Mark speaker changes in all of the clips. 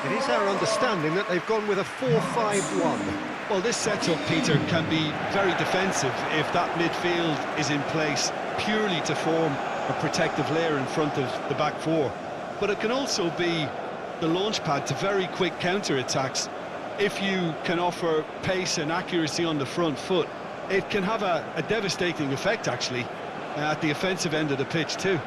Speaker 1: It is our understanding that they've gone with a 4-5-1.
Speaker 2: Well, this setup, Peter, can be very defensive if that midfield is in place purely to form a protective layer in front of the back four. But it can also be the launch pad to very quick counter-attacks. If you can offer pace and accuracy on the front foot, it can have a devastating effect, actually, at the offensive end of the pitch, too.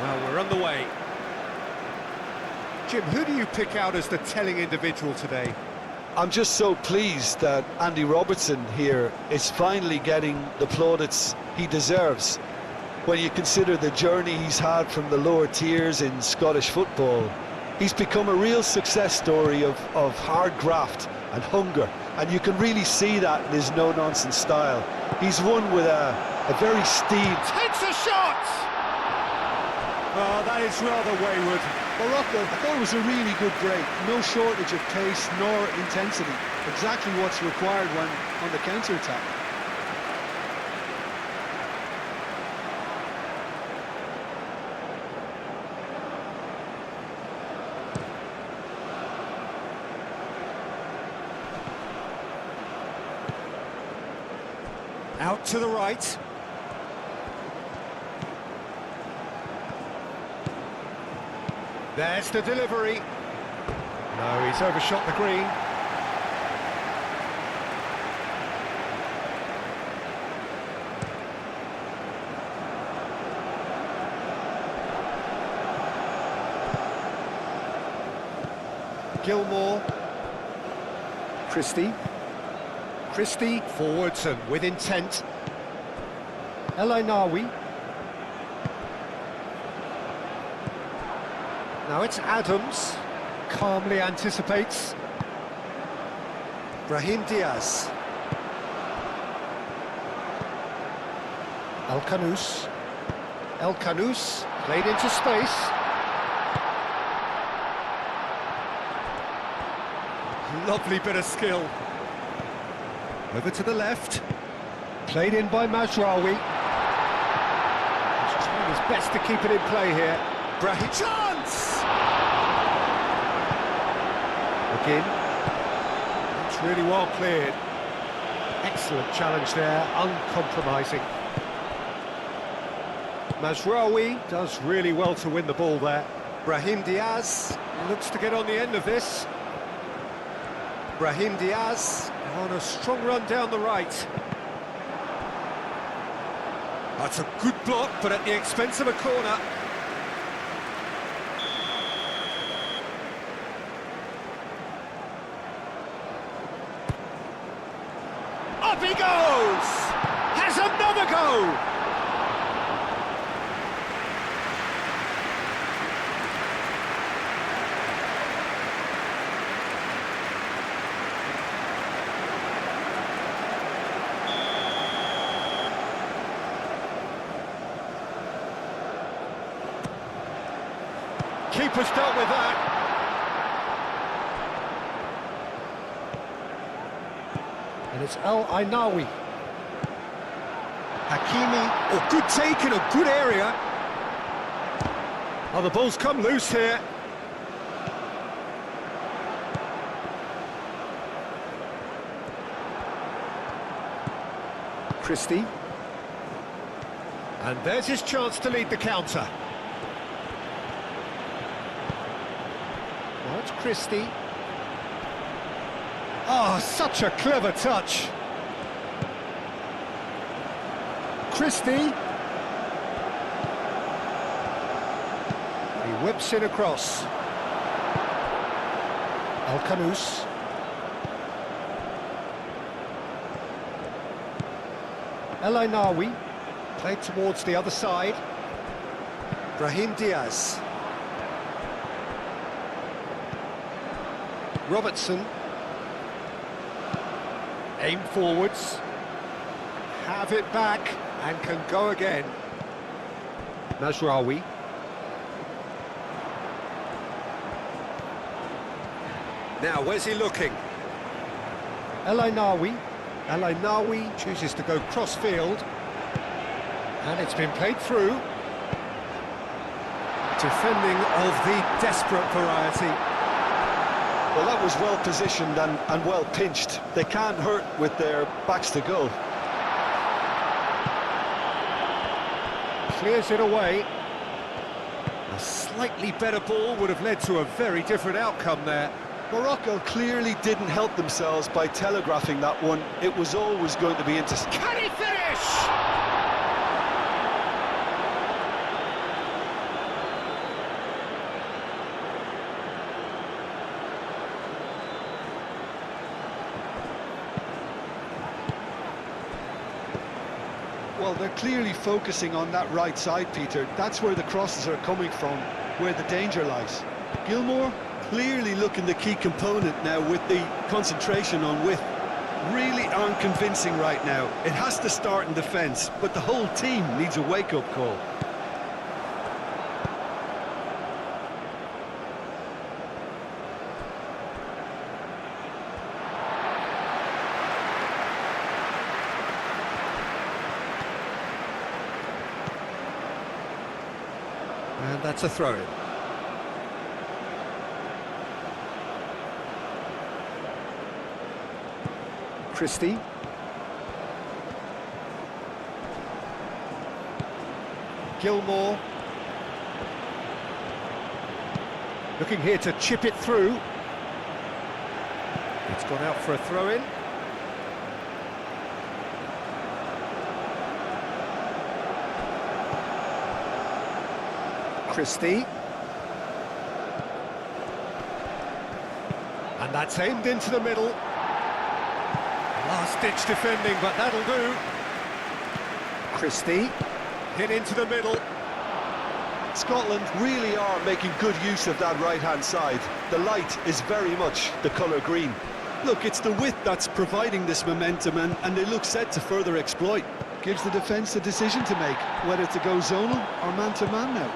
Speaker 1: Well, we're on the way. Jim, who do you pick out as the telling individual today?
Speaker 3: I'm just so pleased that Andy Robertson here is finally getting the plaudits he deserves. When you consider the journey he's had from the lower tiers in Scottish football, he's become a real success story of hard graft and hunger, and you can really see that in his no-nonsense style. He's won with a very steamed...
Speaker 1: Takes a shot! Oh, that is rather wayward.
Speaker 2: Morocco, I thought it was a really good break. No shortage of pace nor intensity. Exactly what's required when on the counter-attack.
Speaker 1: Out to the right. There's the delivery. No, he's overshot the green. Gilmore. Christie. Christie forwards and with intent. El Ainawi. Now it's Adams. Calmly anticipates. Brahim Diaz. El Kanous. El Kanous played into space. Lovely bit of skill. Over to the left. Played in by Mazraoui. He's trying his best to keep it in play here. Brahim. Chance! Again. It's really well cleared. Excellent challenge there, uncompromising. Mazraoui does really well to win the ball there. Brahim Diaz looks to get on the end of this. Brahim Diaz on a strong run down the right. That's a good block, but at the expense of a corner. Up he goes! Has another go! Keeper's dealt with that. And it's El Ainawi. Hakimi. Oh, good take in a good area. Oh, the ball's come loose here. Christie. And there's his chance to lead the counter. Now it's Christie. Oh, such a clever touch. Christie. He whips it across. El Kanous. El Ainawi. Played towards the other side. Brahim Diaz. Robertson. Aim forwards. Have it back and can go again. Mazraoui. Now, where's he looking? El Ainawi. El Ainawi chooses to go cross-field. And it's been played through. Defending of the desperate variety.
Speaker 3: Well, that was well positioned and well pinched. They can't hurt with their backs to goal.
Speaker 1: Clears it away. A slightly better ball would have led to a very different outcome there.
Speaker 3: Morocco clearly didn't help themselves by telegraphing that one. It was always going to be into...
Speaker 1: Can he finish?
Speaker 2: Well, they're clearly focusing on that right side, Peter. That's where the crosses are coming from, where the danger lies. Gilmour clearly looking the key component now with the concentration on width. Really aren't convincing right now. It has to start in defence, but the whole team needs a wake-up call.
Speaker 1: And that's a throw-in. Christie. Gilmour. Looking here to chip it through. It's gone out for a throw-in. Christie. And that's aimed into the middle. Last-ditch defending, but that'll do. Christie. Hit into the middle.
Speaker 3: Scotland really are making good use of that right-hand side. The light is very much the colour green.
Speaker 2: Look, it's the width that's providing this momentum, and they look set to further exploit. Gives the defence a decision to make, whether to go zonal or man-to-man now.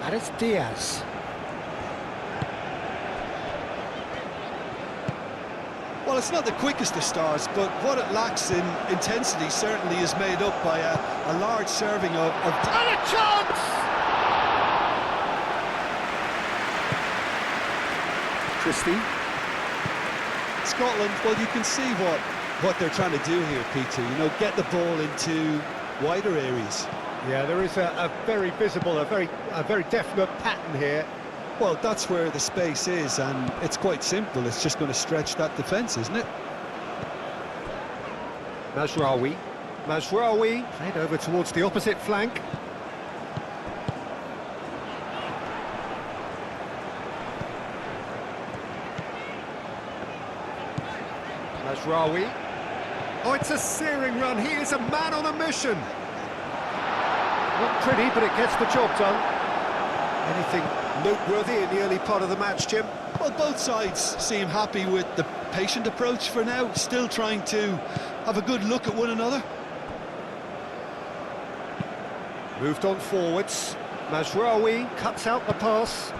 Speaker 1: And it's Niyaz.
Speaker 2: Well, it's not the quickest of starts, but what it lacks in intensity certainly is made up by a large serving of...
Speaker 1: And a chance! Christie.
Speaker 2: Scotland, well, you can see what they're trying to do here, Peter. You know, get the ball into wider areas.
Speaker 1: Yeah, there is a very visible, a very definite pattern here.
Speaker 2: Well, that's where the space is, and it's quite simple. It's just going to stretch that defence, isn't it?
Speaker 1: Mazraoui. Played over towards the opposite flank. Mazraoui. Oh, it's a searing run. He is a man on a mission. Not pretty, but it gets the job done. Anything noteworthy in the early part of the match, Jim?
Speaker 2: Well, both sides seem happy with the patient approach for now, still trying to have a good look at one another.
Speaker 1: Moved on forwards. Mazraoui cuts out the pass.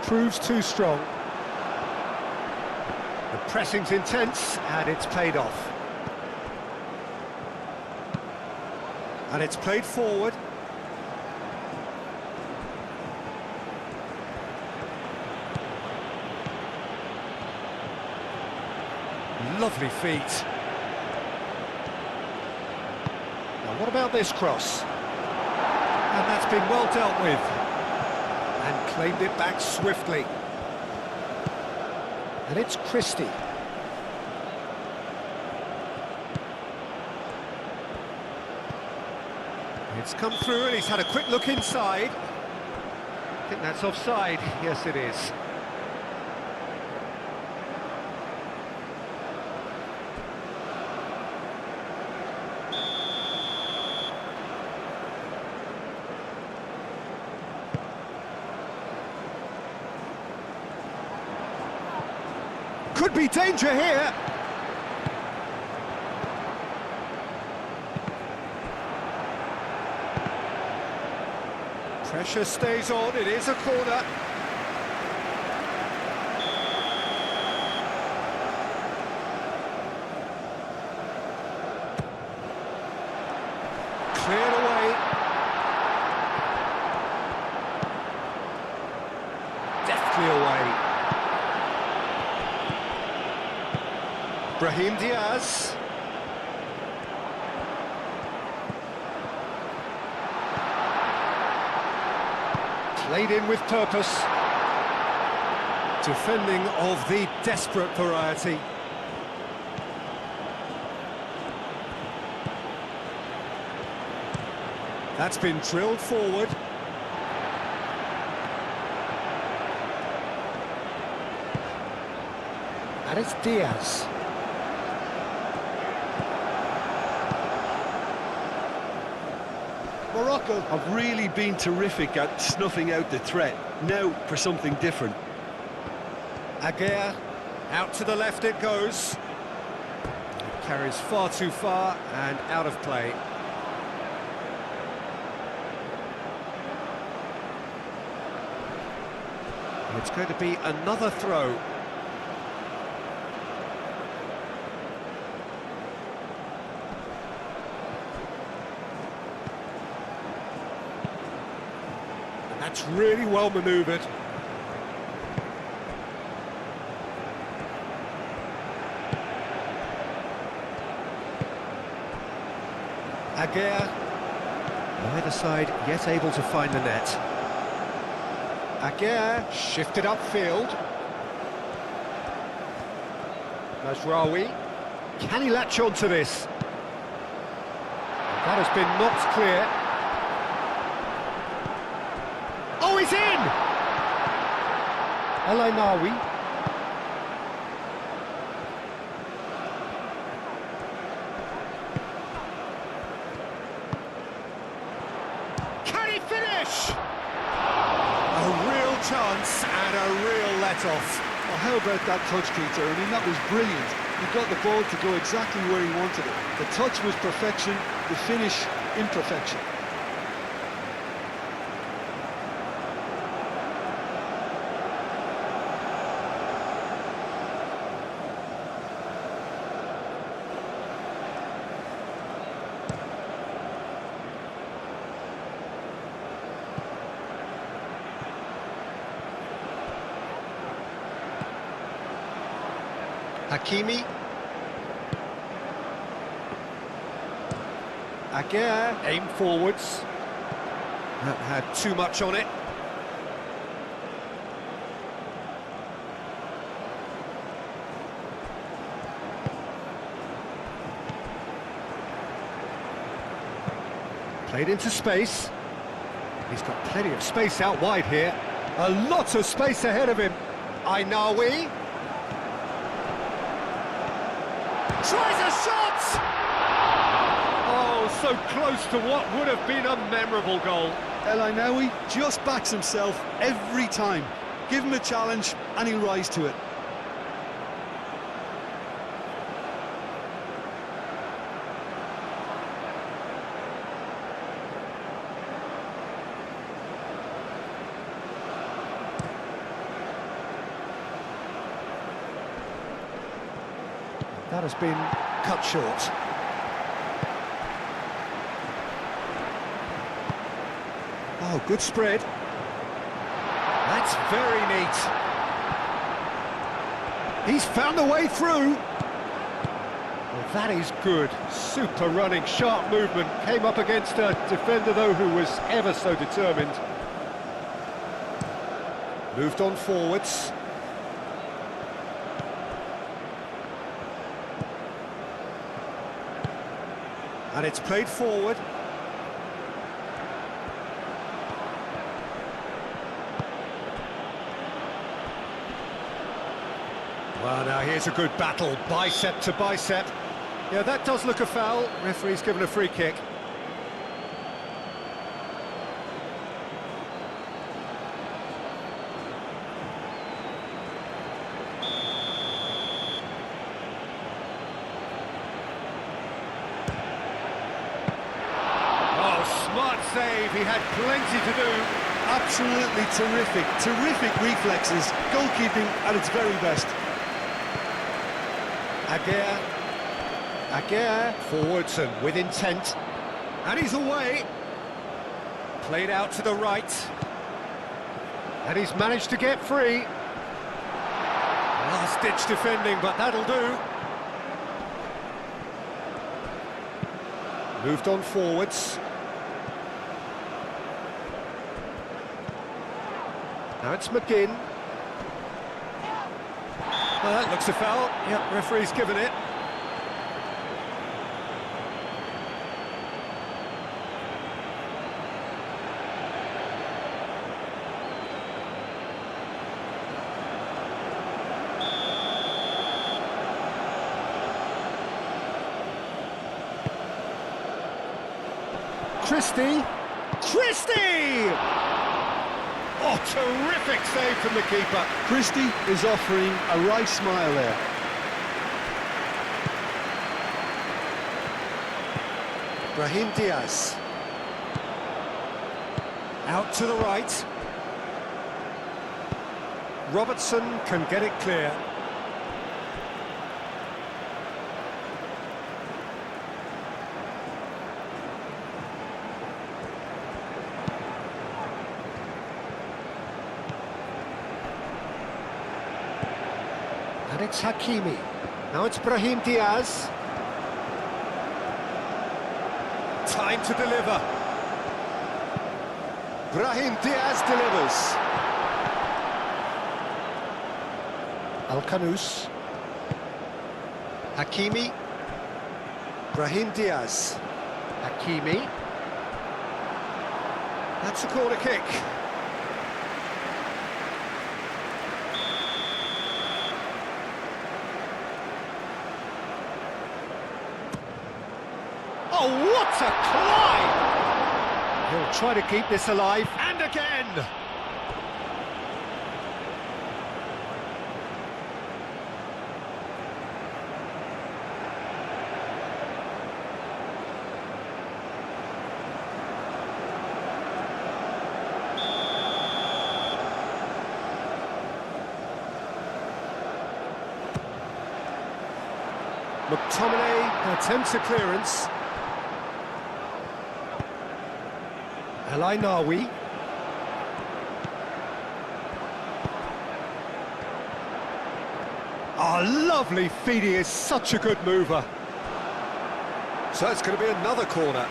Speaker 1: Proves too strong. The pressing's intense, and it's paid off. And it's played forward. Lovely feet. Now what about this cross? And that's been well dealt with. And claimed it back swiftly. And it's Christie. It's come through and he's had a quick look inside. I think that's offside. Yes, it is. Could be danger here. pressure stays on, it is a corner. Cleared away. Deftly away. Brahim Diaz. Played in with purpose. Defending of the desperate variety. That's been drilled forward. And it's Diaz.
Speaker 2: Morocco have really been terrific at snuffing out the threat. Now for something different.
Speaker 1: Aguirre, out to the left it goes. It carries far too far and out of play. It's going to be another throw. And that's really well manoeuvred. Aguirre, neither side yet able to find the net. Aguirre shifted upfield. Mazraoui. Can he latch on to this? That has been knocked clear. Oh, he's in! El Ainaoui. Can he finish? A real chance and a real let-off.
Speaker 2: Well, how about that touch, Peter? I mean, that was brilliant. He got the ball to go exactly where he wanted it. The touch was perfection, the finish imperfection.
Speaker 1: Hakimi. Aguirre, aim forwards. That had too much on it. Played into space. He's got plenty of space out wide here. A lot of space ahead of him. Ainaoui. Tries a shot! Oh, so close to what would have been a memorable goal.
Speaker 2: El Ainaoui just backs himself every time. Give him a challenge and he'll rise to it.
Speaker 1: That has been cut short. Oh, good spread. That's very neat. He's found a way through. Well, that is good. Super running, sharp movement. Came up against a defender, though, who was ever so determined. Moved on forwards. And it's played forward. Well, now here's a good battle, bicep to bicep. Yeah, that does look a foul. Referee's given a free kick. Smart save, he had plenty to do.
Speaker 2: absolutely terrific. Terrific reflexes. Goalkeeping at its very best.
Speaker 1: Aguirre forwards and with intent. And he's away. Played out to the right. And he's managed to get free. Last-ditch defending, but that'll do. Moved on forwards. Now it's McGinn. Oh, that looks a foul. Yep, referee's given it. Christie! Oh, terrific save from the keeper.
Speaker 2: Christie is offering a right smile there.
Speaker 1: Brahim Diaz. Out to the right. Robertson can get it clear. And it's Hakimi. Now it's Brahim Diaz. Time to deliver. Brahim Diaz delivers. Al-Kanous. Hakimi. Brahim Diaz. Hakimi. That's a corner kick. Oh, what a climb! He'll try to keep this alive, and again! McTominay attempts a clearance. El Ainawi. Oh, lovely feed, he is such a good mover. So it's going to be another corner.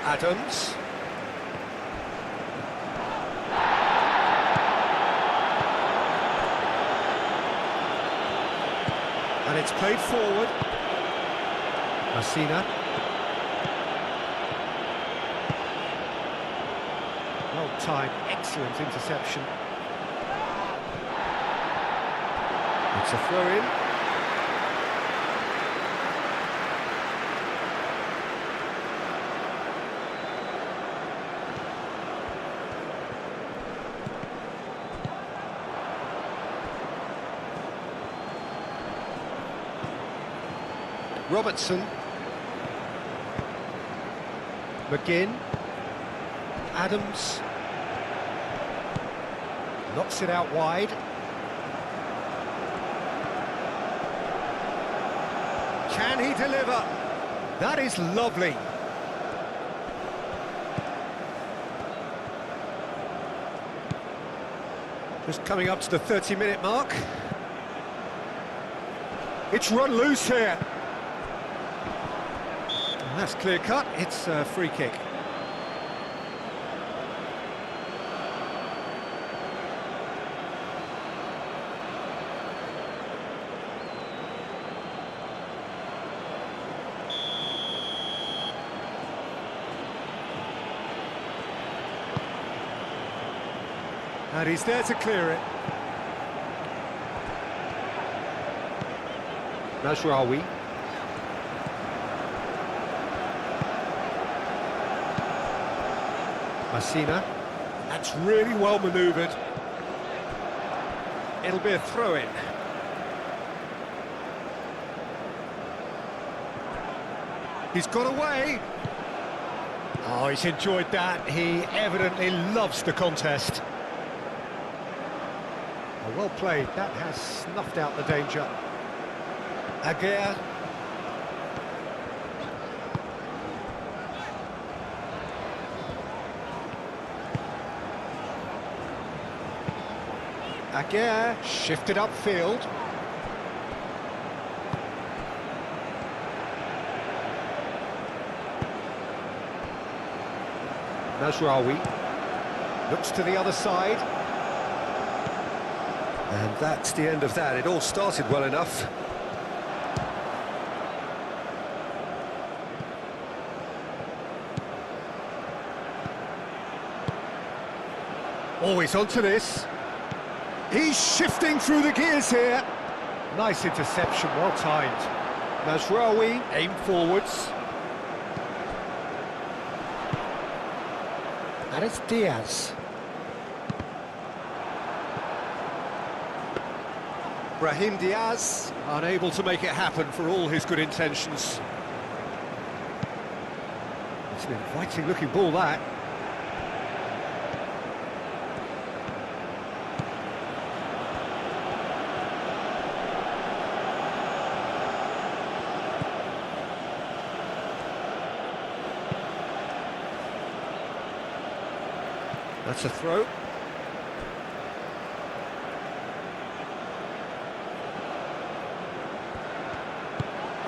Speaker 1: Adams. And it's played forward. Messina. Well timed, excellent interception. It's a throw-in. Robertson. McGinn. Adams. Knocks it out wide. Can he deliver? That is lovely. Just coming up to the 30-minute mark. It's run loose here. That's clear cut, it's a free kick. And he's there to clear it. Messina. That's really well manoeuvred. It'll be a throw-in. He's got away. Oh, he's enjoyed that. He evidently loves the contest. Oh, well played. That has snuffed out the danger. Aguirre. Aguirre shifted upfield. Mazraoui looks to the other side. And that's the end of that. It all started well enough. Always onto this. He's shifting through the gears here. Nice interception, well timed. Mazraoui aimed forwards. And it's Diaz. Brahim Diaz, unable to make it happen for all his good intentions. It's an inviting looking ball, that. That's a throw.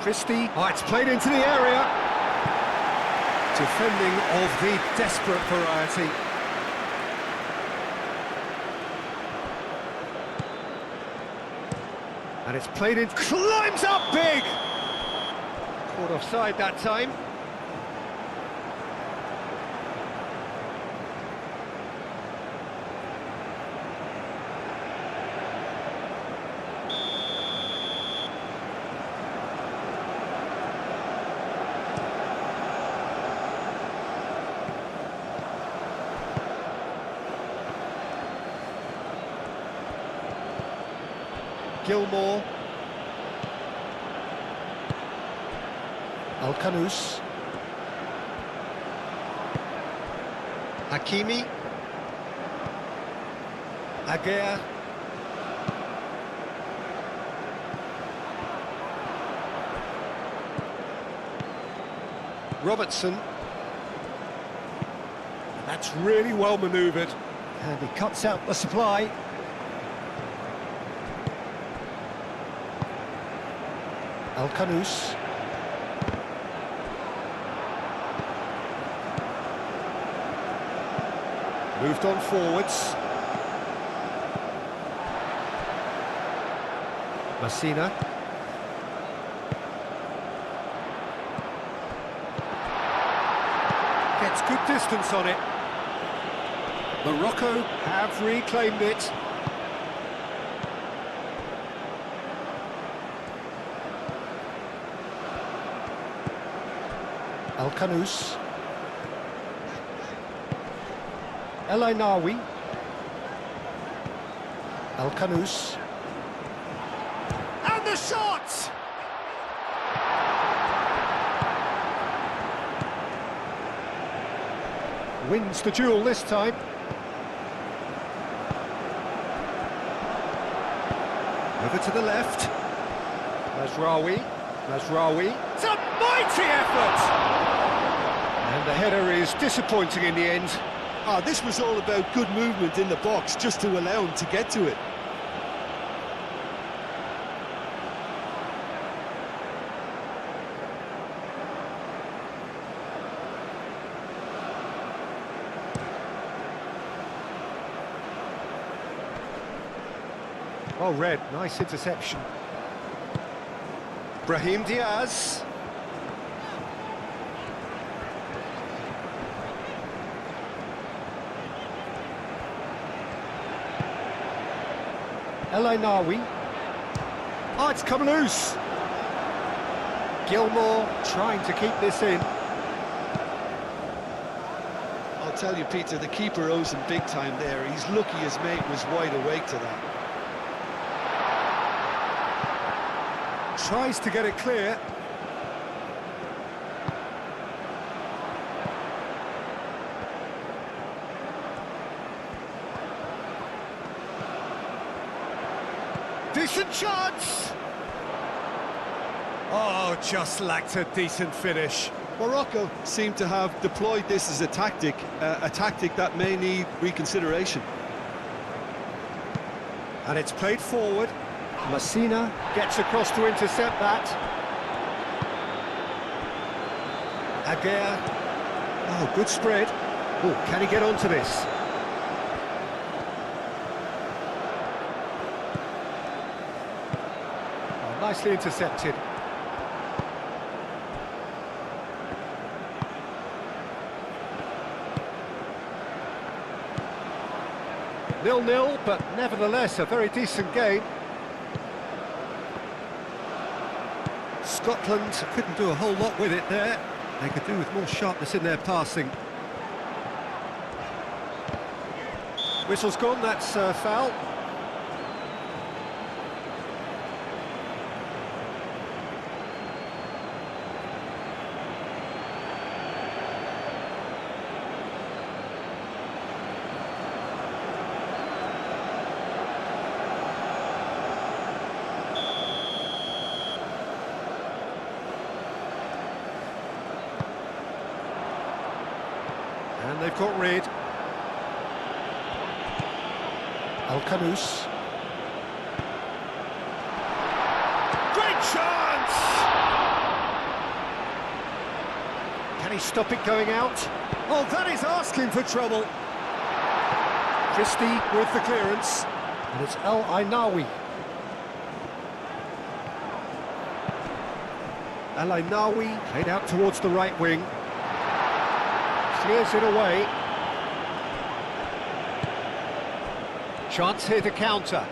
Speaker 1: Christie. Oh, it's played into the area. Defending of the desperate variety. And it's played in. Climbs up big! Caught offside that time. Gilmore. Al-Kanous. Hakimi. Aguirre. Robertson. That's really well manoeuvred. And he cuts out the supply. Al-Kanous. Moved on forwards. Messina. Gets good distance on it. Morocco have reclaimed it. Al-Kanous. El Ainawi. Al-Kanous. And the shot! Wins the duel this time. Over to the left. Mazraoui. It's a mighty effort! And the header is disappointing in the end.
Speaker 3: Ah, this was all about good movement in the box, just to allow him to get to it.
Speaker 1: Well read, nice interception. Brahim Diaz. El Ainawi. Oh, it's come loose. Gilmore trying to keep this in.
Speaker 3: I'll
Speaker 2: tell you, Peter, the keeper owes him big time there. He's lucky his mate was wide awake to that.
Speaker 1: Tries to get it clear. Decent chance! Oh, just lacked a decent finish.
Speaker 2: Morocco seem to have deployed this as a tactic that may need reconsideration.
Speaker 1: And it's played forward. Messina gets across to intercept that. Aguirre. Oh, good spread. Oh, can he get onto this? Oh, nicely intercepted. Nil-nil, but nevertheless a very decent game. Scotland couldn't do a whole lot with it there. They could do with more sharpness in their passing. Whistle's gone, that's a foul. And they've got rid. Al-Kanous. Great chance! Can he stop it going out? Oh, that is asking for trouble. Christie with the clearance. And it's El Ainawi. El Ainawi played out towards the right wing. Clears it away. Chance here to counter.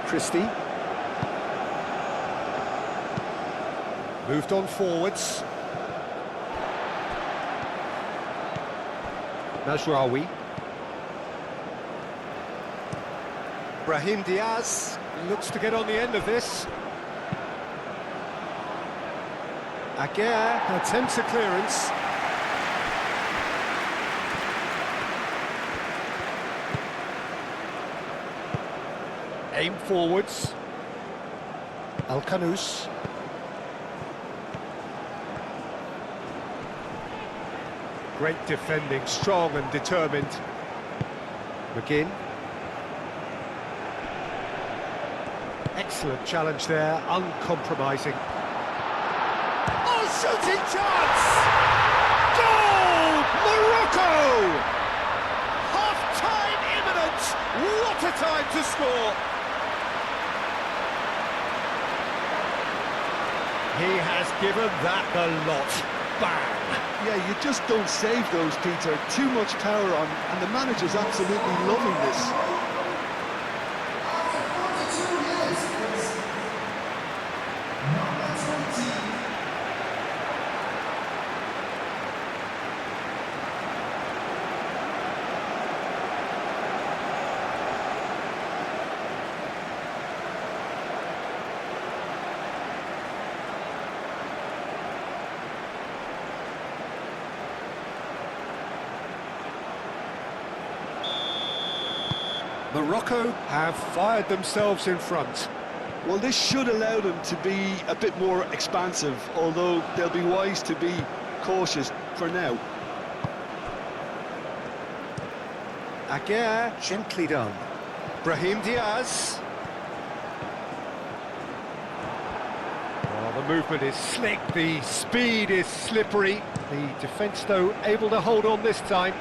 Speaker 1: Christie. Moved on forwards. Mazraoui. Brahim Diaz looks to get on the end of this. Aguirre attempts a clearance. Aim forwards. Al-Kanous. Great defending, strong and determined. McGinn. Excellent challenge there, uncompromising. Shooting chance! Goal! Morocco! Half-time imminent! What a time to score! He has given that the lot. Bang!
Speaker 2: Yeah, you just don't save those, Peter. Too much power on, and the manager's absolutely loving this.
Speaker 1: Morocco have fired themselves in front.
Speaker 2: Well, this should allow them to be a bit more expansive, although they'll be wise to be cautious for now.
Speaker 1: Aguirre, gently done. Brahim Diaz. Oh, the movement is slick, the speed is slippery. The defence, though, able to hold on this time.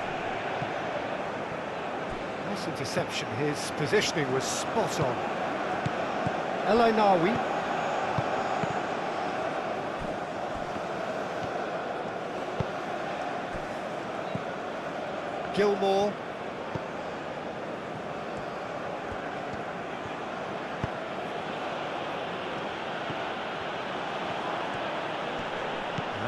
Speaker 1: Nice interception, his positioning was spot on. El Ainawi. Gilmore.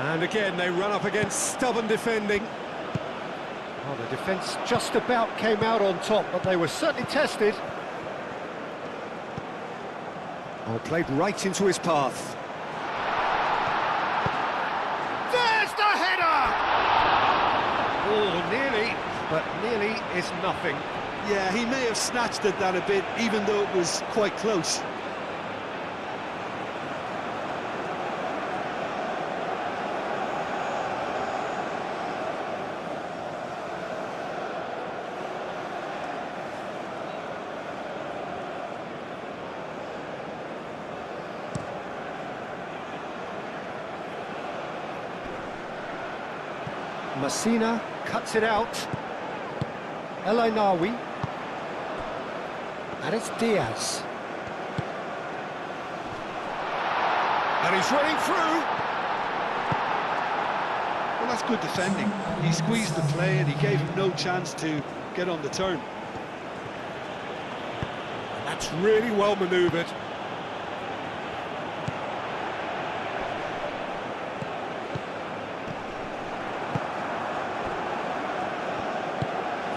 Speaker 1: And again, they run up against stubborn defending. Well, the defence just about came out on top, but they were certainly tested. Oh, played right into his path. There's the header! Oh, nearly, but nearly is nothing.
Speaker 3: Yeah, he may have snatched at that a bit, even though it was quite close.
Speaker 1: Messina cuts it out. El Ainawi. And it's Diaz. And he's running through.
Speaker 3: Well, that's good defending. He squeezed the play and he gave him no chance to get on the turn.
Speaker 1: That's really well manoeuvred.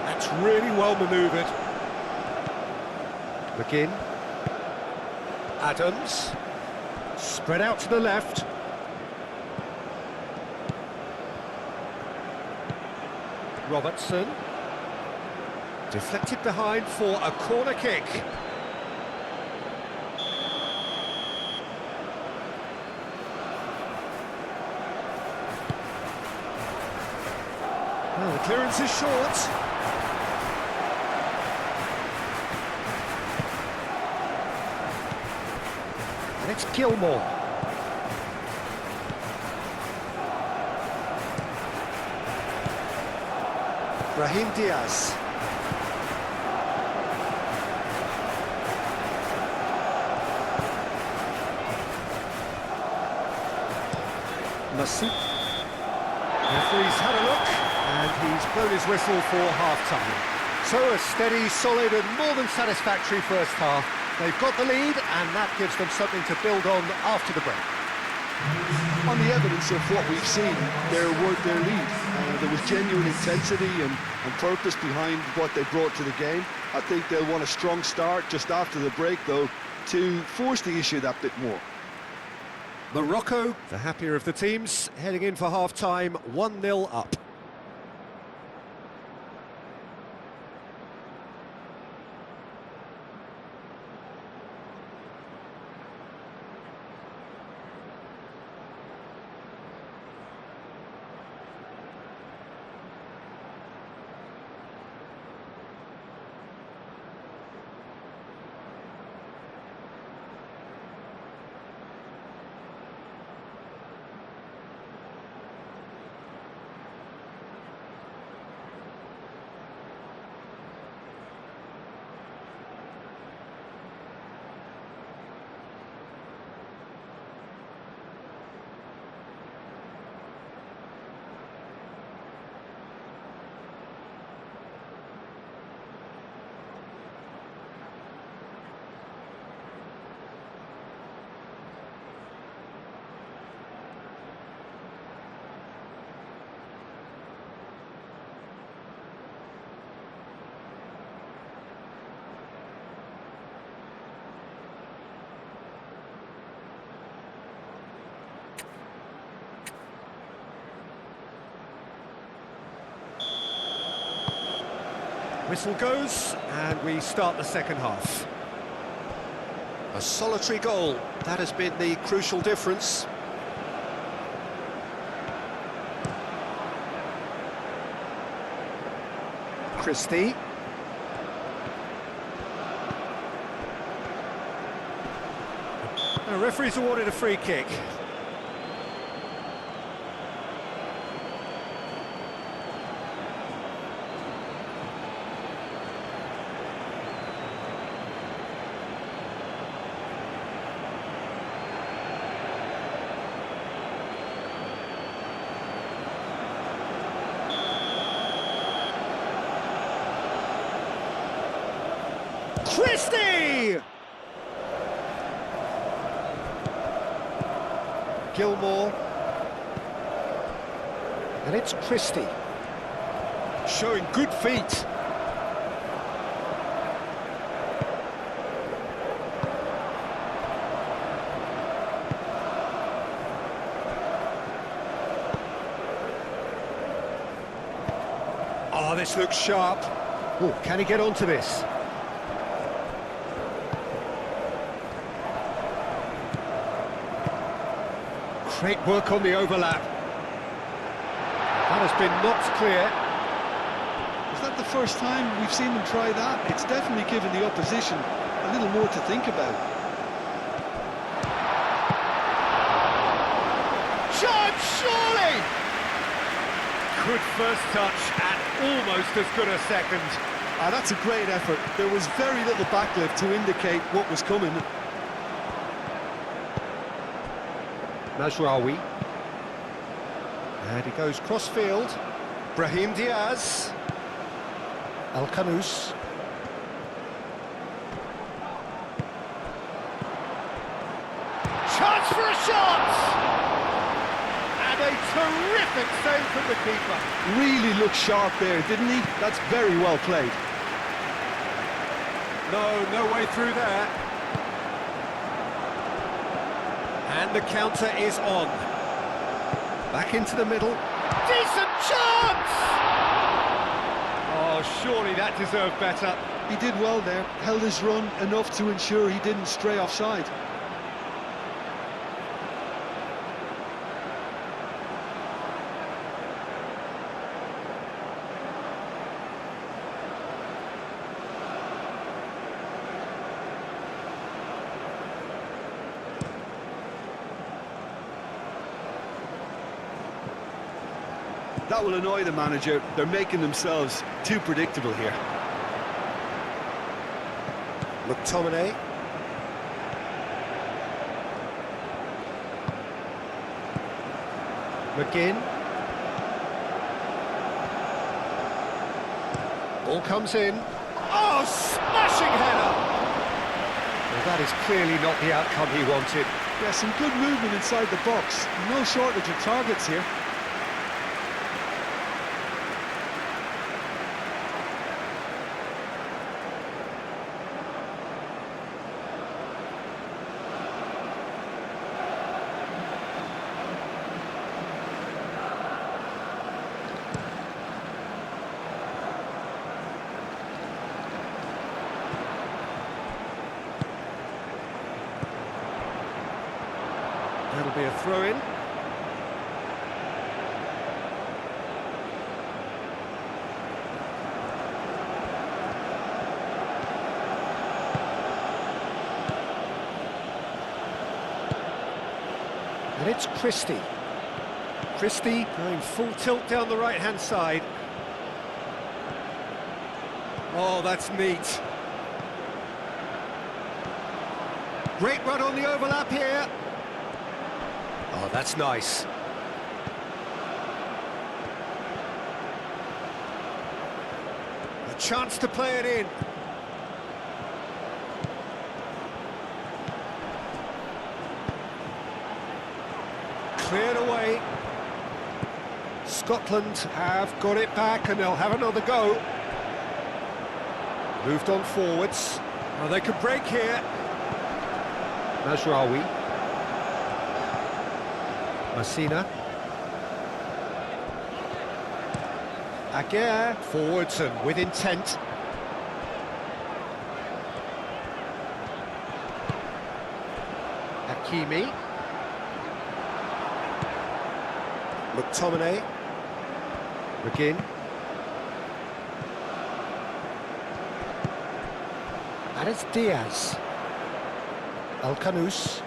Speaker 1: That's really well manoeuvred. McGinn. Adams. Spread out to the left. Robertson. Deflected behind for a corner kick. Well, the clearance is short. And it's Gilmore. Brahim Diaz. Massi. Referee's had a look, and he's blown his whistle for half-time. So a steady, solid and more than satisfactory first half. They've got the lead, and that gives them something to build on after the break.
Speaker 3: On the evidence of what we've seen, they're worth their lead. There was genuine intensity and purpose behind what they brought to the game. I think they'll want a strong start just after the break, though, to force the issue that bit more.
Speaker 1: Morocco, the happier of the teams, heading in for half-time, 1-0 up. Whistle goes, and we start the second half. A solitary goal, that has been the crucial difference. Christie. The referee's awarded a free kick. Christie! Gilmore. And it's Christie. Showing good feet. Oh, this looks sharp. Oh, can he get onto this? Great work on the overlap. That has been knocked clear.
Speaker 2: Is that the first time we've seen them try that? It's definitely given the opposition a little more to think about.
Speaker 1: Chance, surely! Good first touch and almost as good a second.
Speaker 2: That's a great effort. There was very little backlift to indicate what was coming.
Speaker 1: Mazraoui. And he goes cross-field. Brahim Diaz. Al-Khanous. Chance for a shot! And a terrific save from the keeper.
Speaker 2: Really looked sharp there, didn't he? That's very well played.
Speaker 1: No way through there. And the counter is on. Back into the middle. Decent chance! Oh, surely that deserved better.
Speaker 2: He did well there, held his run enough to ensure he didn't stray offside. That will annoy the manager. They're making themselves too predictable here.
Speaker 1: McTominay. McGinn. Ball comes in. Oh, smashing header! Well, that is clearly not the outcome he wanted.
Speaker 2: Yeah, some good movement inside the box. No shortage of targets here.
Speaker 1: That'll be a throw-in. And it's Christie. Christie going full tilt down the right-hand side. Oh, that's neat. Great run on the overlap here. Oh, that's nice. A chance to play it in. Cleared away. Scotland have got it back and they'll have another go. Moved on forwards. Oh, they could break here. Mazraoui. Messina. Aguirre, forwards and with intent. Hakimi. McTominay. McGinn. And it's Diaz. Al-Khanous.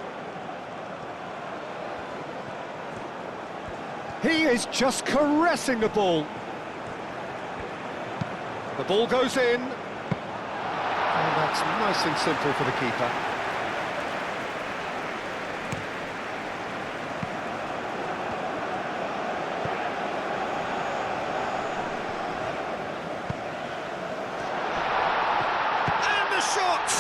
Speaker 1: He is just caressing the ball. The ball goes in. And that's nice and simple for the keeper. And the shot!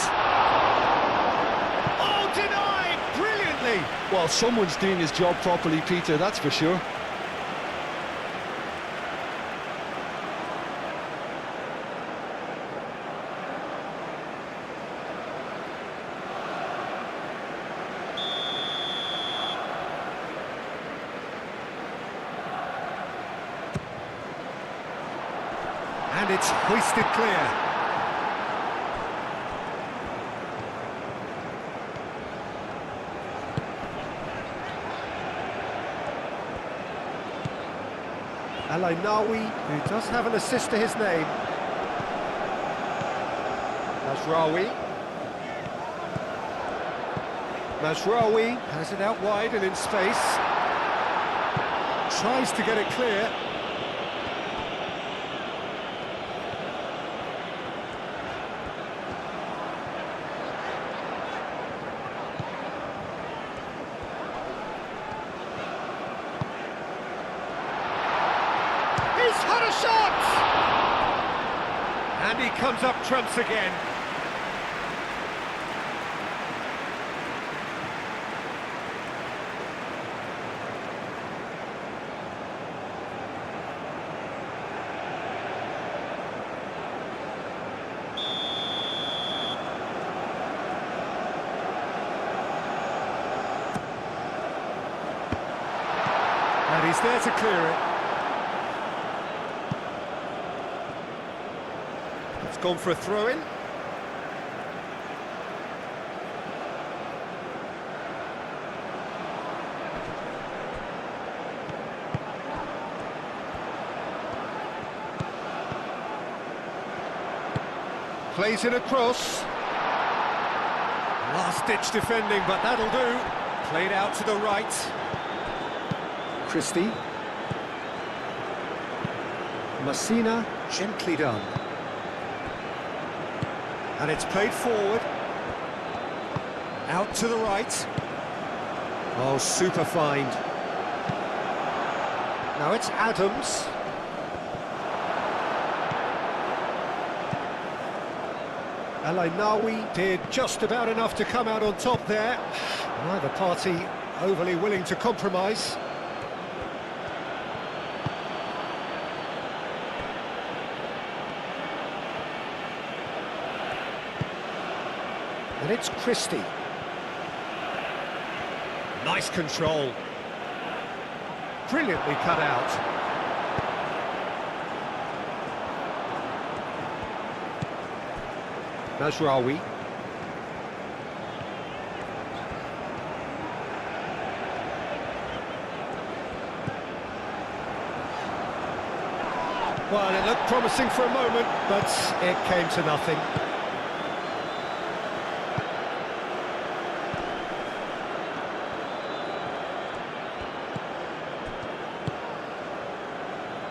Speaker 1: Oh, denied brilliantly.
Speaker 2: Well, someone's doing his job properly, Peter, that's for sure.
Speaker 1: And it's hoisted clear. Al-Ainawi, who does have an assist to his name. Mazraoui. Mazraoui has it out wide and in space. Tries to get it clear. He's had a shot! And he comes up trumps again. And he's there to clear it. It's gone for a throw-in. Plays it across. Last-ditch defending, but that'll do. Played out to the right. Christie. Messina, gently done. And it's played forward. Out to the right. Oh, super find. Now it's Adams. Al-Ainawi did just about enough to come out on top there. Neither party overly willing to compromise. And it's Christie. Nice control. Brilliantly cut out. Mazraoui. Well, it looked promising for a moment, but it came to nothing.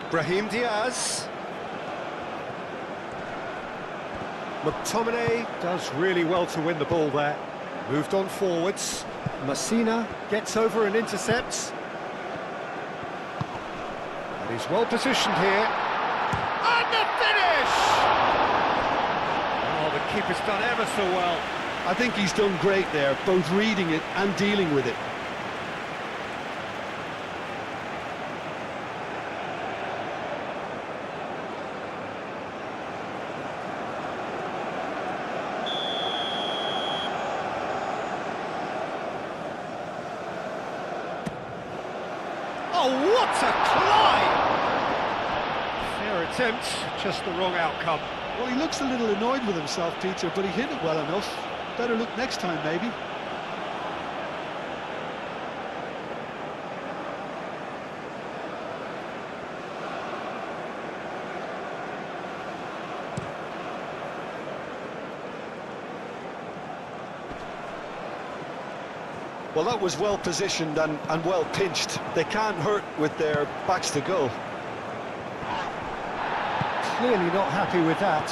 Speaker 1: Brahim Diaz. McTominay does really well to win the ball there. Moved on forwards. Messina gets over and intercepts. And he's well positioned here. And the finish! Oh, the keeper's done ever so well.
Speaker 3: I think he's done great there, both reading it and dealing with it.
Speaker 1: Oh, what a climb! Fair attempt, just the wrong outcome.
Speaker 3: Well, he looks a little annoyed with himself, Peter, but he hit it well enough. Better look next time, maybe. Well, that was well positioned and well pinched. They can't hurt with their backs to goal.
Speaker 1: Clearly not happy with that.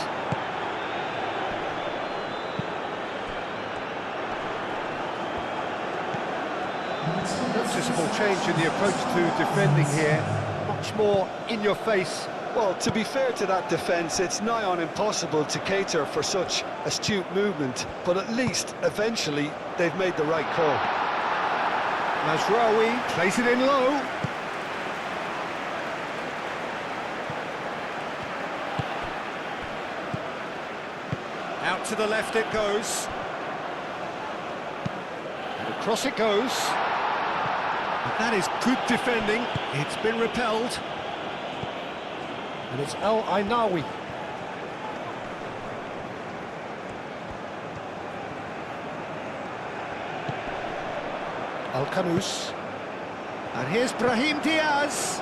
Speaker 1: Noticeable change in the approach to defending here. Much more in your face.
Speaker 3: Well, to be fair to that defence, it's nigh on impossible to cater for such astute movement, but at least, eventually, they've made the right call.
Speaker 1: Mazraoui plays it in low. Out to the left it goes. And across it goes. And that is good defending. It's been repelled. And it's Al-Ainawi. Al-Kanous. And here's Brahim Diaz.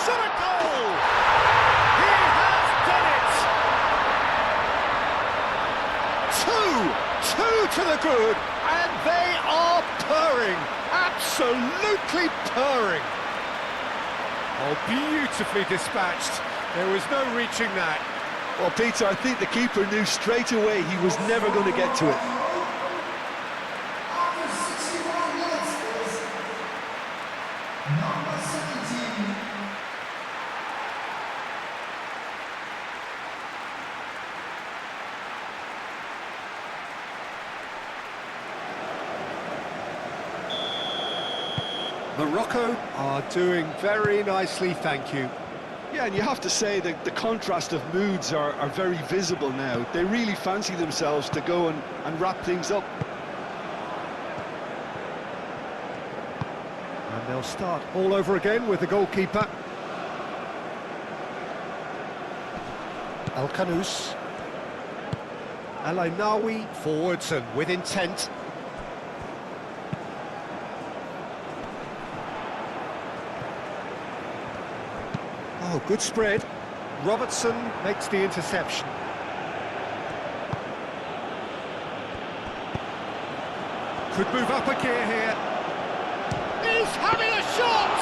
Speaker 1: Shot a goal! He has done it! Two to the good, and they are purring, absolutely purring. Oh, beautifully dispatched. There was no reaching that.
Speaker 3: Well, Peter, I think the keeper knew straight away he was never going to get to it.
Speaker 4: After 61 minutes is number 17.
Speaker 1: Morocco are doing very nicely, thank you.
Speaker 2: Yeah, and you have to say that the contrast of moods are very visible now. They really fancy themselves to go and wrap things up.
Speaker 1: And they'll start all over again with the goalkeeper. Al-Kanous. Al-Ainawi forwards and with intent. Oh, good spread. Robertson makes the interception. Could move up a gear here. He's having a shot!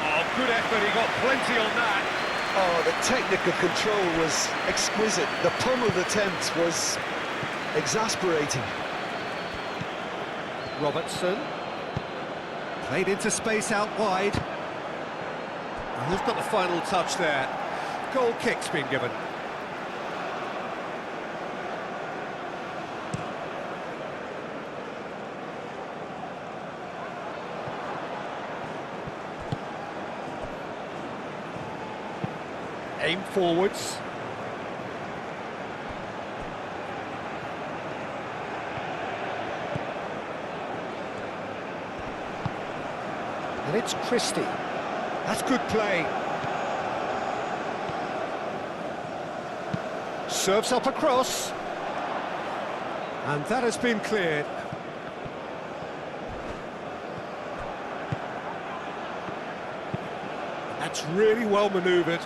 Speaker 1: Oh, good effort, he got plenty on that.
Speaker 3: Oh, the technical control was exquisite. The pummeled attempt was exasperating.
Speaker 1: Robertson. Played into space out wide. And who's got the final touch there? Goal kick's been given. Aim forwards. And it's Christie. That's good play. Serves up across. And that has been cleared. That's really well manoeuvred.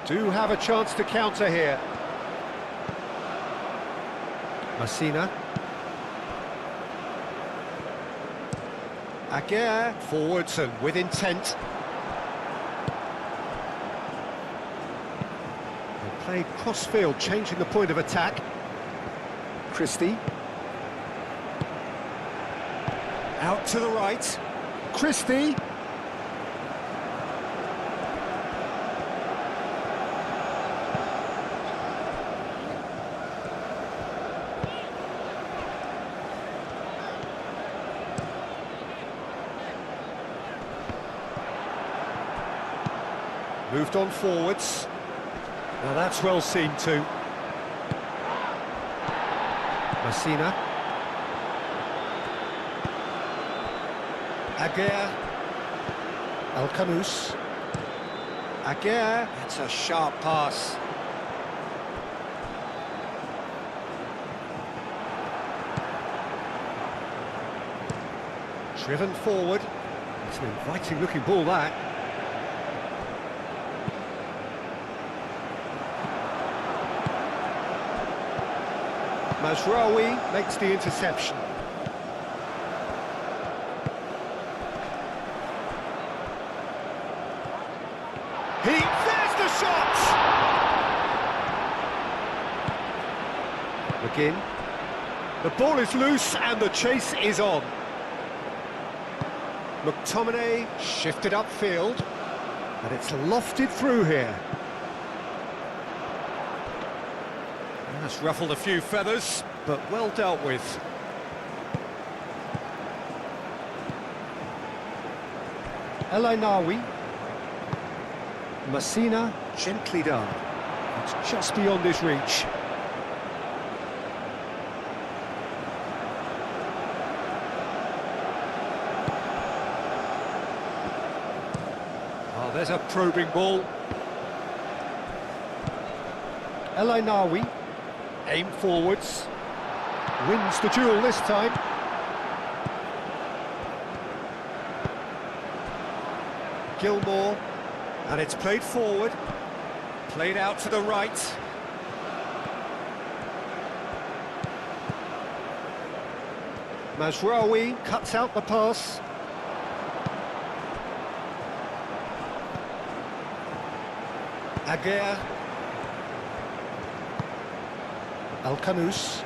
Speaker 1: Do have a chance to counter here. Messina. Aguirre forwards and with intent. They played cross-field, changing the point of attack. Christie. Out to the right. Christie. Moved on forwards. Now that's well seen too. Messina. Aguirre. Al-Kanous. Aguirre. It's a sharp pass. Driven forward. It's an inviting looking ball that. Mazraoui makes the interception. There's the shot! McGinn. The ball is loose and the chase is on. McTominay shifted upfield, and it's lofted through here. That's ruffled a few feathers, but well dealt with. El-Ainawi. Messina, gently done. It's just beyond his reach. There's a probing ball. El Ainawi, aim forwards. Wins the duel this time. Gilmore, and it's played forward. Played out to the right. Mazraoui cuts out the pass. Aguirre. Al-Kanous.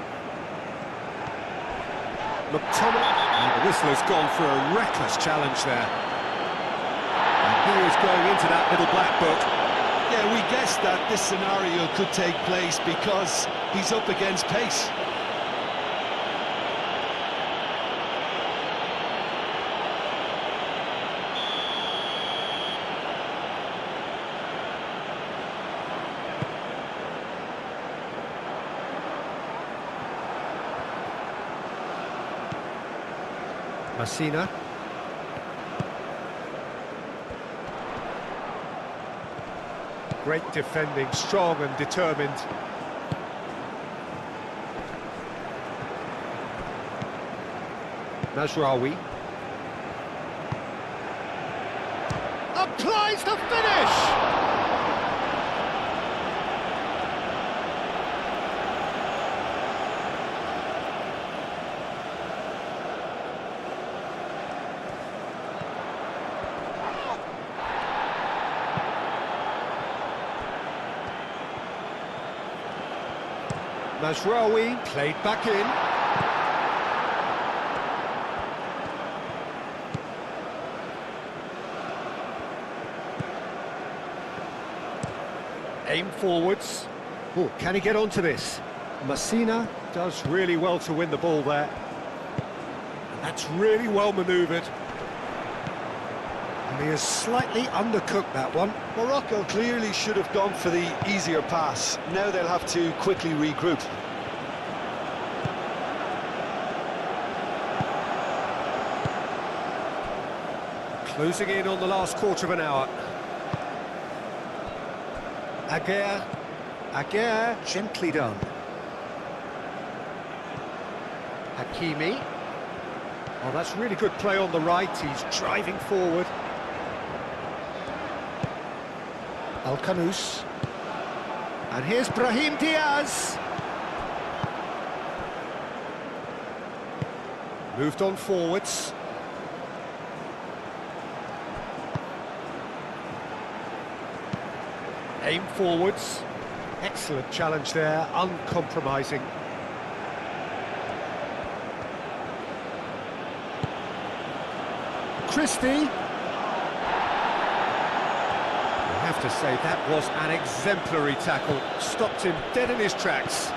Speaker 1: McTominay. And the whistle has gone for a reckless challenge there. And he is going into that little black book.
Speaker 2: Yeah, we guessed that this scenario could take place because he's up against pace.
Speaker 1: Messina. Great defending, strong and determined. Mazraoui. Applies the finish! Mazraoui played back in. Aim forwards. Oh, can he get onto this? Messina does really well to win the ball there. And that's really well manoeuvred. And he has slightly undercooked that one.
Speaker 3: Morocco clearly should have gone for the easier pass. Now they'll have to quickly regroup.
Speaker 1: Closing in on the last quarter of an hour. Aguirre. Aguirre, gently done. Hakimi. Oh, that's really good play on the right. He's driving forward. Al-Kanous. And here's Brahim Diaz. Moved on forwards. Aim forwards. Excellent challenge there, uncompromising. Christie. I have to say that was an exemplary tackle. Stopped him dead in his tracks.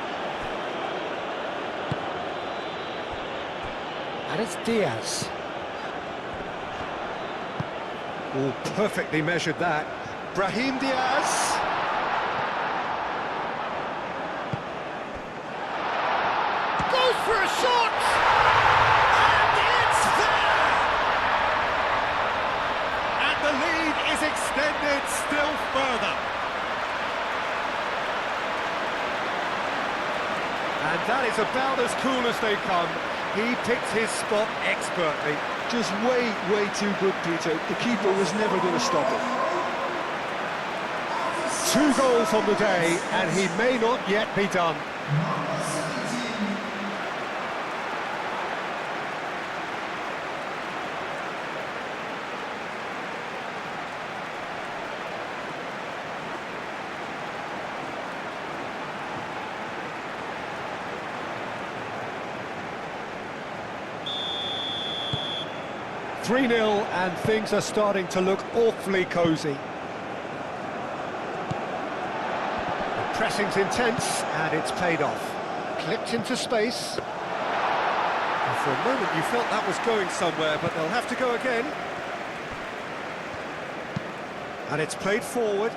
Speaker 1: And it's Diaz. Oh, perfectly measured that. Brahim Diaz. Goes for a shot! And it's there! And the lead is extended still further. And that is about as cool as they come. He picked his spot expertly.
Speaker 3: Just way too good, Peter. The keeper was never going to stop it.
Speaker 1: 2 goals on the day, and he may not yet be done.
Speaker 4: Number 17.
Speaker 1: 3-0, and things are starting to look awfully cosy. The pressing's intense, and it's paid off. Clipped into space. And for a moment you felt that was going somewhere, but they'll have to go again. And it's played forward.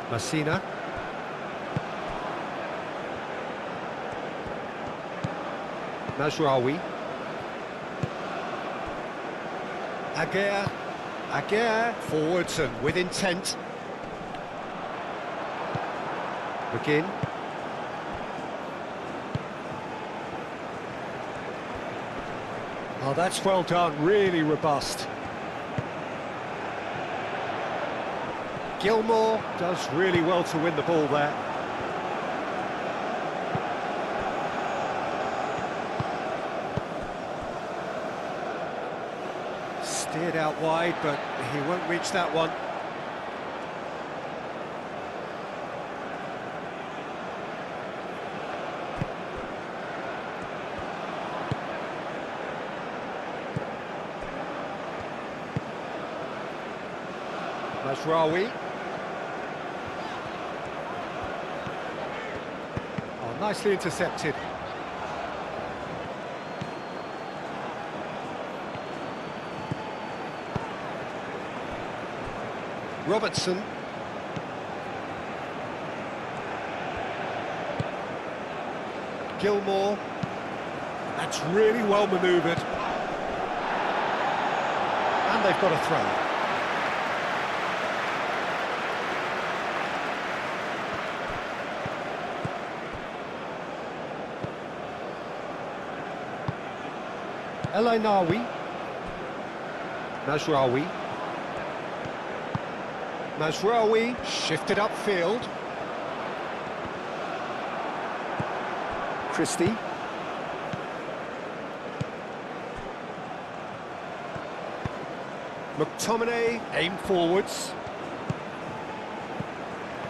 Speaker 1: Messina. Mazraoui. Aguirre. Aguirre forwards and with intent. McGinn. Oh, that's well done, really robust. Gilmore does really well to win the ball there. Steered out wide, but he won't reach that one. Mazraoui. Oh, nicely intercepted. Robertson. Gilmore. That's really well manoeuvred. And they've got a throw. El Ainawi. Mazraoui. Mazraoui shifted upfield. Christie. McTominay aim forwards.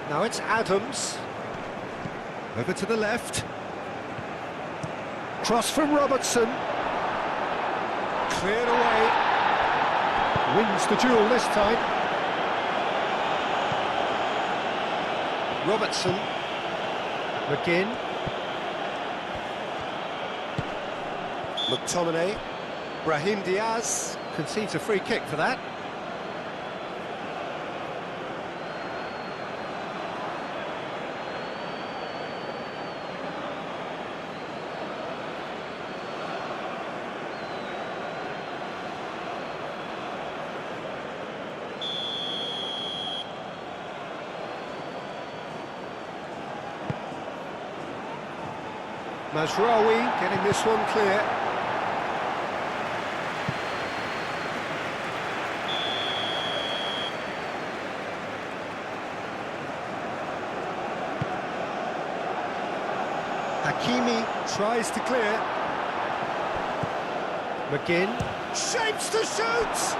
Speaker 1: Now it's Adams. Over to the left. Cross from Robertson. Cleared away. Wins the duel this time. Robertson. McGinn. McTominay. Brahim Diaz concedes a free kick for that. Mazraoui getting this one clear. Hakimi tries to clear. McGinn shapes to shoot!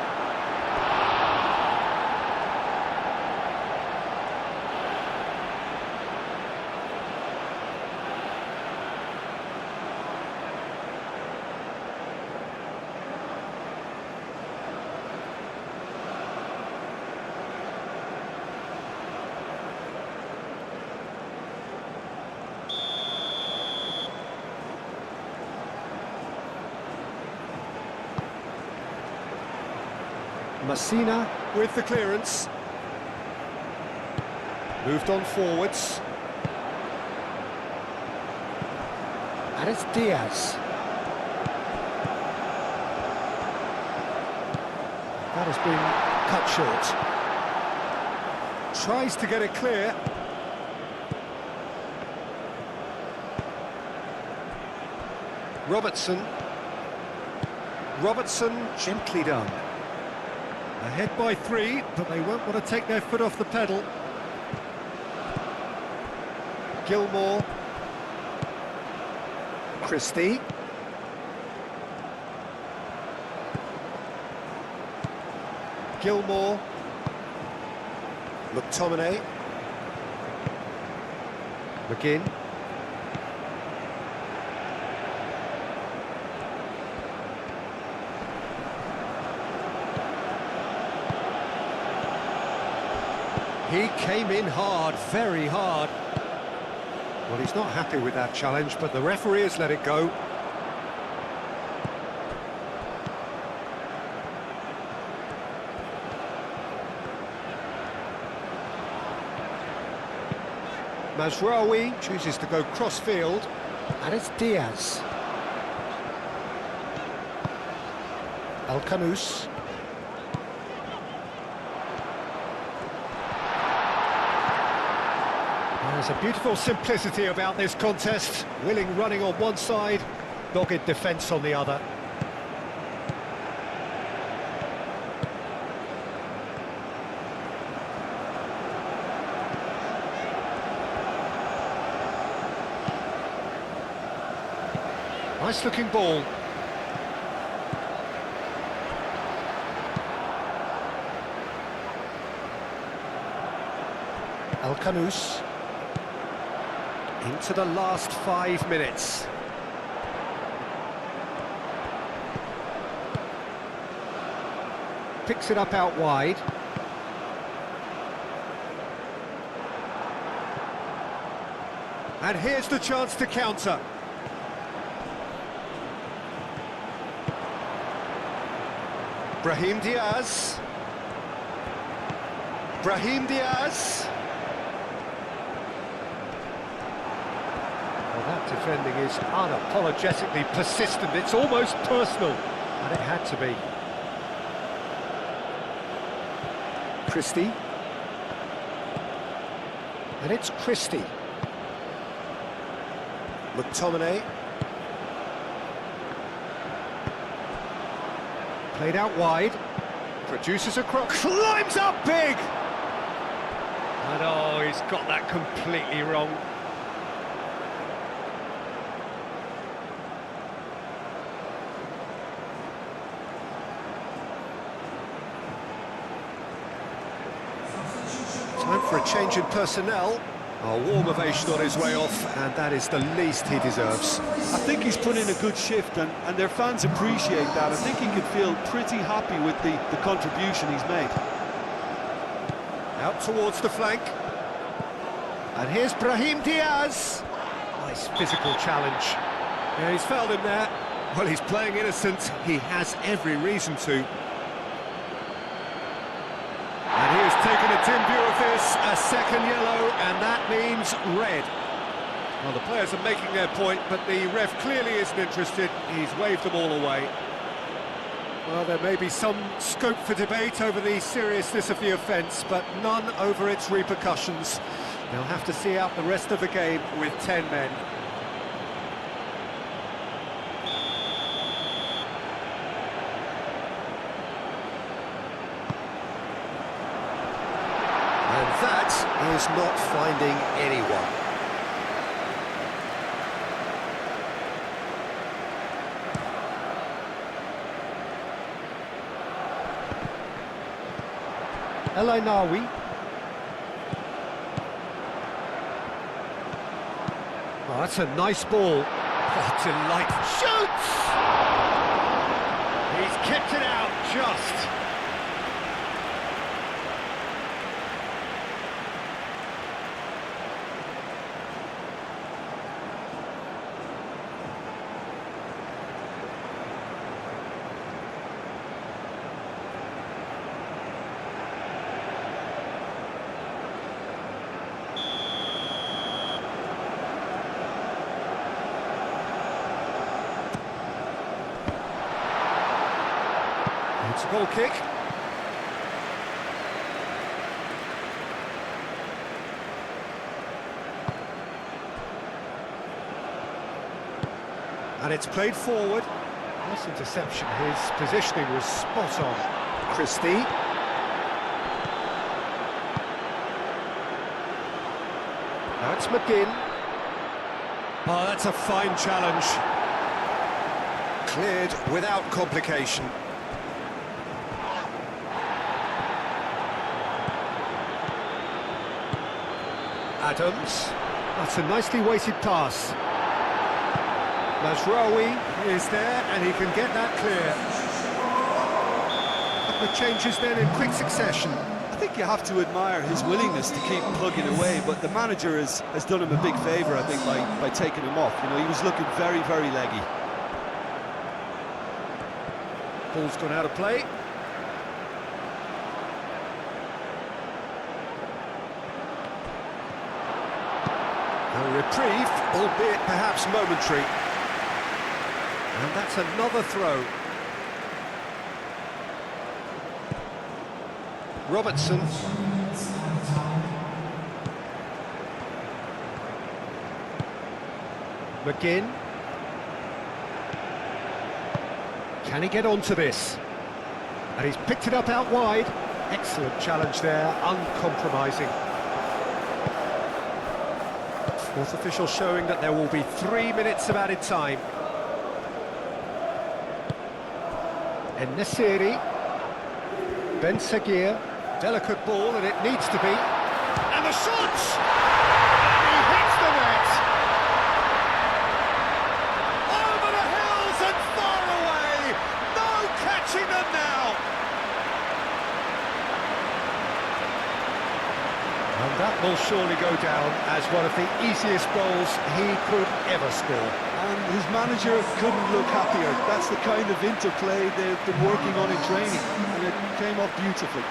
Speaker 1: Messina with the clearance. Moved on forwards. And it's Diaz. That has been cut short. Tries to get it clear. Robertson. Robertson, gently done. Ahead by 3, but they won't want to take their foot off the pedal. Gilmore. Christie. Gilmore. McTominay. McGinn. He came in hard, very hard. Well, he's not happy with that challenge, but the referee has let it go. Mazraoui chooses to go cross-field, and it's Diaz. El Kanous. There's a beautiful simplicity about this contest. Willing running on one side, dogged defence on the other. Nice looking ball. Al-Kanous. Into the last 5 minutes. Picks it up out wide. And here's the chance to counter. Brahim Diaz. Brahim Diaz. Well, that defending is unapologetically persistent. It's almost personal, and it had to be. Christie. And it's Christie. McTominay. Played out wide. Produces a cross. Climbs up big! And oh, he's got that completely wrong. Time for a change in personnel. A warm ovation on his way off, and that is the least he deserves.
Speaker 3: I think he's put in a good shift, and their fans appreciate that. I think he could feel pretty happy with the contribution he's made.
Speaker 1: Out towards the flank. And here's Brahim Diaz. Nice physical challenge. Yeah, he's fouled him there. Well, he's playing innocent. He has every reason to. And he has taken a dim view of this, a second yellow, and that means red. Well, the players are making their point, but the ref clearly isn't interested. He's waved them all away. Well, there may be some scope for debate over the seriousness of the offence, but none over its repercussions. They'll have to see out the rest of the game with 10 men. And that is not finding anyone. El Ainawi. Oh, that's a nice ball. Oh, delightful. Shoots! He's kept it out just. It's a goal kick. And it's played forward. Nice interception. His positioning was spot on. Christie. Now it's McGinn. Oh, that's a fine challenge. Cleared without complication. Adams. That's a nicely weighted pass. Mazraoui is there, and he can get that clear. A couple of changes then in quick succession.
Speaker 3: I think you have to admire his willingness to keep plugging away, but the manager has done him a big favour, I think, by taking him off. You know, he was looking very, very leggy.
Speaker 1: Ball's gone out of play. A reprieve, albeit perhaps momentary. And that's another throw. Robertson. McGinn. Can he get onto this? And he's picked it up out wide. Excellent challenge there, uncompromising. Fourth official showing that there will be 3 minutes of added time. En-Nesyri. Ben Seguir. Delicate ball, and it needs to be. And the shot! And he hits the net! Over the hills and far away! No catching them now! And that will surely go down as one of the easiest goals he could ever score.
Speaker 3: And his manager couldn't look happier. That's the kind of interplay they've been working on in training, and it came off beautifully.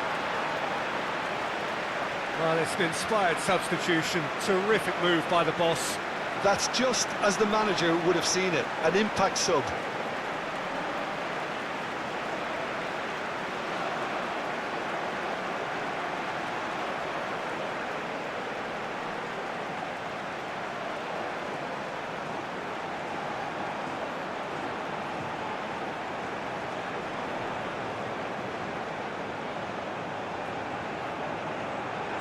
Speaker 1: Well, it's an inspired substitution. Terrific move by the boss.
Speaker 3: That's just as the manager would have seen it, an impact sub.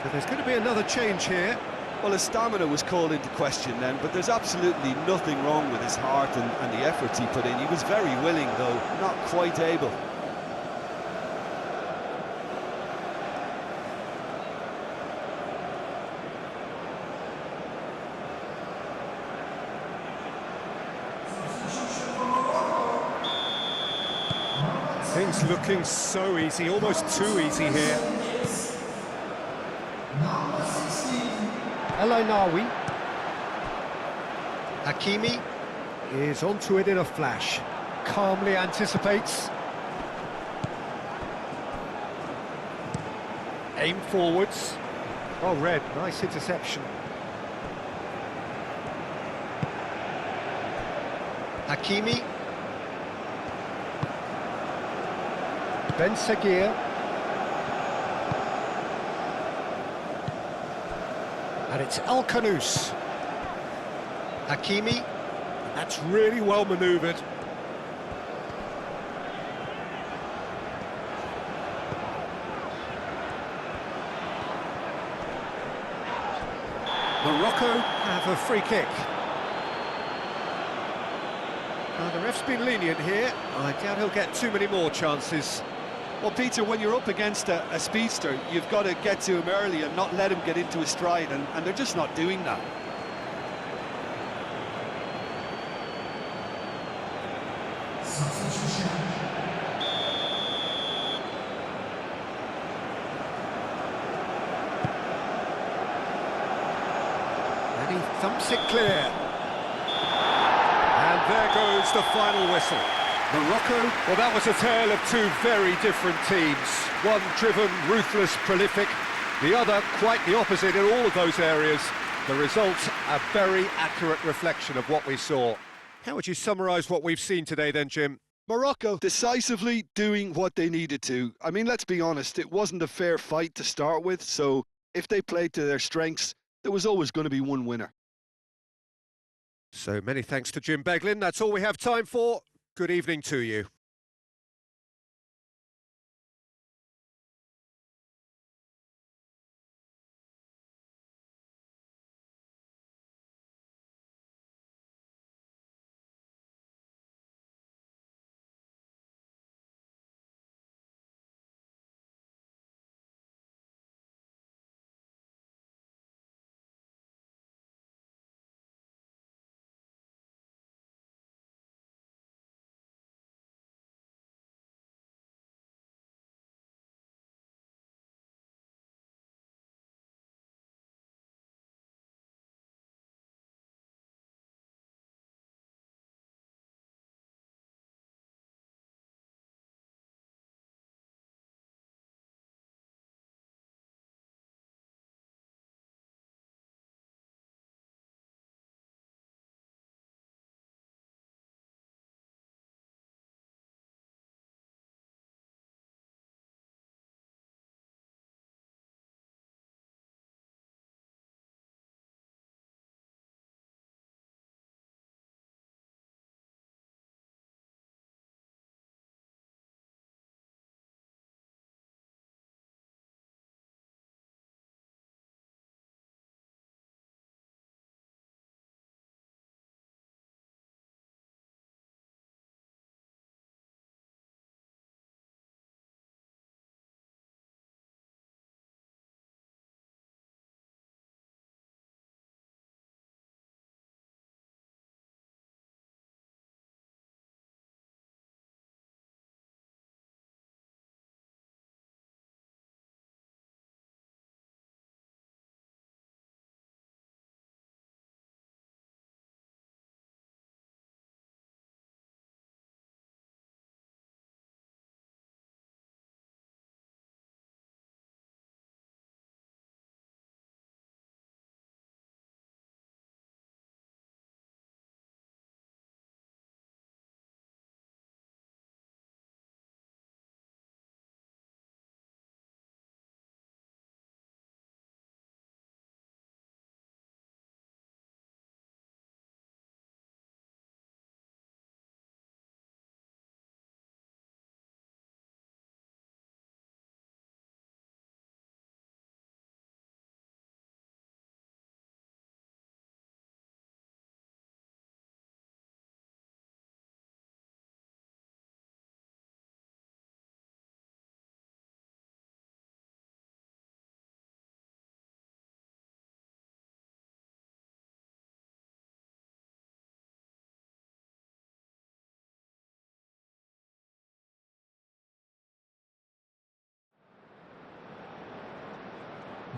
Speaker 1: So there's going to be another change here.
Speaker 3: Well, his stamina was called into question then, but there's absolutely nothing wrong with his heart and the efforts he put in. He was very willing, though, not quite able.
Speaker 1: Things looking so easy, almost too easy here.
Speaker 4: Number 16.
Speaker 1: El Ainawi. Hakimi is onto it in a flash. Calmly anticipates. Aim forwards. Oh, Red, nice interception. Hakimi. Ben Seguir. And it's El Kanous. Hakimi. That's really well manoeuvred. Morocco have a free kick. Now, the ref's been lenient here. I doubt he'll get too many more chances.
Speaker 3: Well, Peter, when you're up against a speedster, you've got to get to him early and not let him get into his stride, and they're just not doing that.
Speaker 4: Substitution.
Speaker 1: And he thumps it clear. And there goes the final whistle. Morocco, well, that was a tale of two very different teams. One driven, ruthless, prolific. The other quite the opposite in all of those areas. The result, a very accurate reflection of what we saw. How would you summarise what we've seen today then, Jim?
Speaker 3: Morocco decisively doing what they needed to. I mean, let's be honest, it wasn't a fair fight to start with, so if they played to their strengths, there was always going to be one winner.
Speaker 1: So many thanks to Jim Beglin. That's all we have time for. Good evening to you.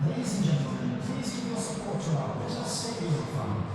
Speaker 4: Ladies and gentlemen, please give your support to our British Stadium Fund.